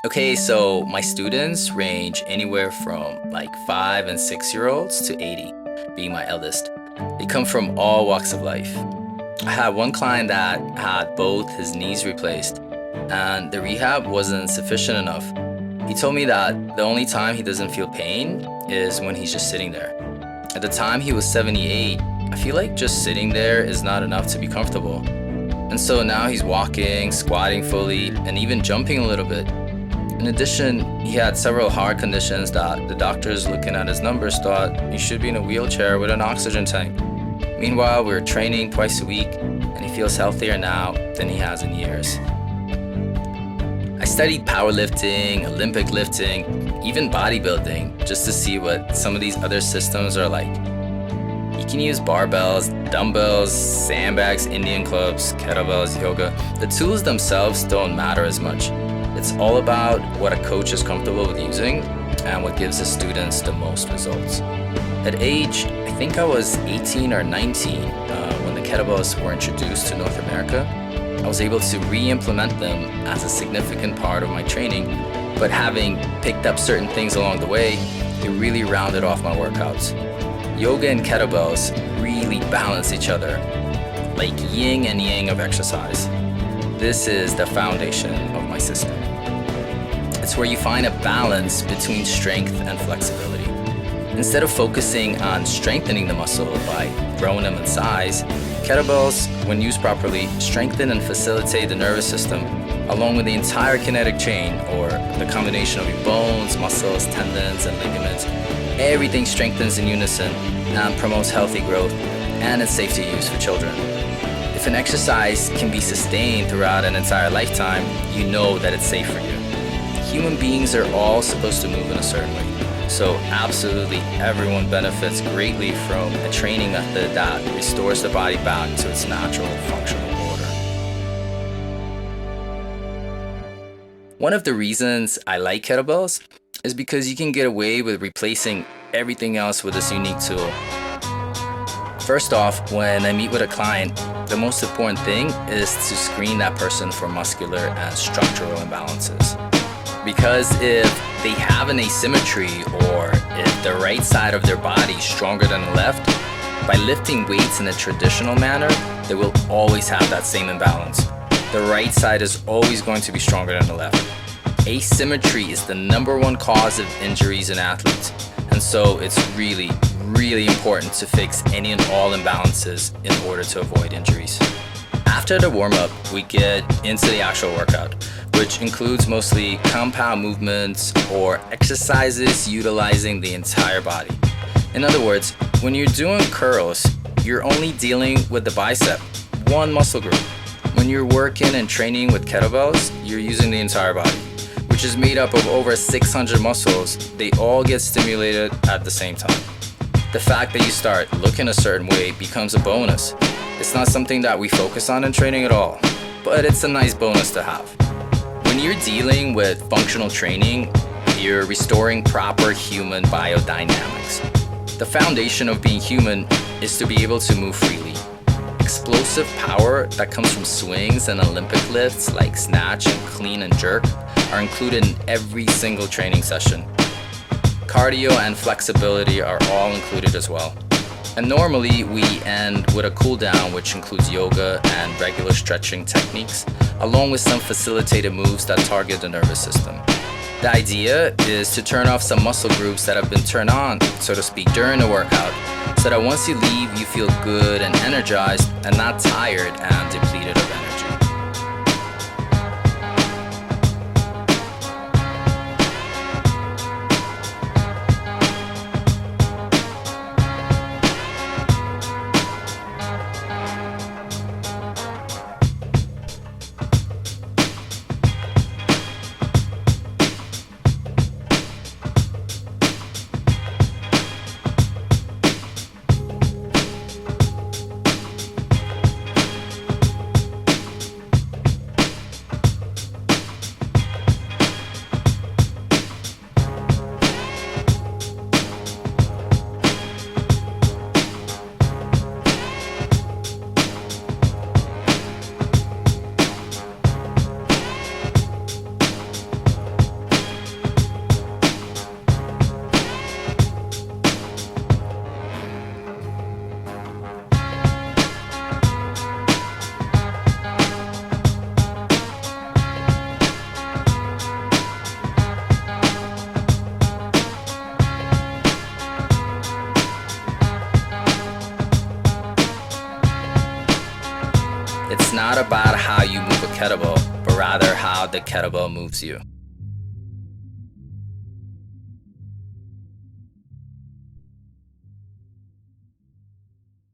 Okay, so my students range anywhere from like 5 and 6 year olds to 80, being my eldest. They come from all walks of life. I had one client that had both his knees replaced, and the rehab wasn't sufficient enough. He told me that the only time he doesn't feel pain is when he's just sitting there. At the time he was 78, I feel like just sitting there is not enough to be comfortable. And so now he's walking, squatting fully, and even jumping a little bit. In addition, he had several heart conditions that the doctors looking at his numbers thought he should be in a wheelchair with an oxygen tank. Meanwhile, we're training twice a week, and he feels healthier now than he has in years. I studied powerlifting, Olympic lifting, even bodybuilding, just to see what some of these other systems are like. You can use barbells, dumbbells, sandbags, Indian clubs, kettlebells, yoga. The tools themselves don't matter as much. It's all about what a coach is comfortable with using and what gives the students the most results. At age, I think I was 18 or 19 when the kettlebells were introduced to North America. I was able to re-implement them as a significant part of my training, but having picked up certain things along the way, it really rounded off my workouts. Yoga and kettlebells really balance each other, like yin and yang of exercise. This is the foundation of my system. It's where you find a balance between strength and flexibility. Instead of focusing on strengthening the muscle by growing them in size, kettlebells, when used properly, strengthen and facilitate the nervous system, along with the entire kinetic chain, or the combination of your bones, muscles, tendons, and ligaments. Everything strengthens in unison and promotes healthy growth, and it's safe to use for children. If an exercise can be sustained throughout an entire lifetime, you know that it's safe for you. Human beings are all supposed to move in a certain way, so absolutely everyone benefits greatly from a training method that restores the body back to its natural functional order. One of the reasons I like kettlebells is because you can get away with replacing everything else with this unique tool. First off, when I meet with a client, the most important thing is to screen that person for muscular and structural imbalances. Because if they have an asymmetry, or if the right side of their body is stronger than the left, by lifting weights in a traditional manner, they will always have that same imbalance. The right side is always going to be stronger than the left. Asymmetry is the number one cause of injuries in athletes, and so it's really important to fix any and all imbalances in order to avoid injuries. After the warm-up, we get into the actual workout, which includes mostly compound movements or exercises utilizing the entire body. In other words, when you're doing curls, you're only dealing with the bicep, one muscle group. When you're working and training with kettlebells, you're using the entire body, which is made up of over 600 muscles. They all get stimulated at the same time. The fact that you start looking a certain way becomes a bonus. It's not something that we focus on in training at all, but it's a nice bonus to have. When you're dealing with functional training, you're restoring proper human biodynamics. The foundation of being human is to be able to move freely. Explosive power that comes from swings and Olympic lifts like snatch and clean and jerk are included in every single training session. Cardio and flexibility are all included as well. And normally we end with a cool down, which includes yoga and regular stretching techniques, along with some facilitated moves that target the nervous system. The idea is to turn off some muscle groups that have been turned on, so to speak, during the workout, so that once you leave, you feel good and energized and not tired and depleted of energy. not about how you move a kettlebell, but rather how the kettlebell moves you.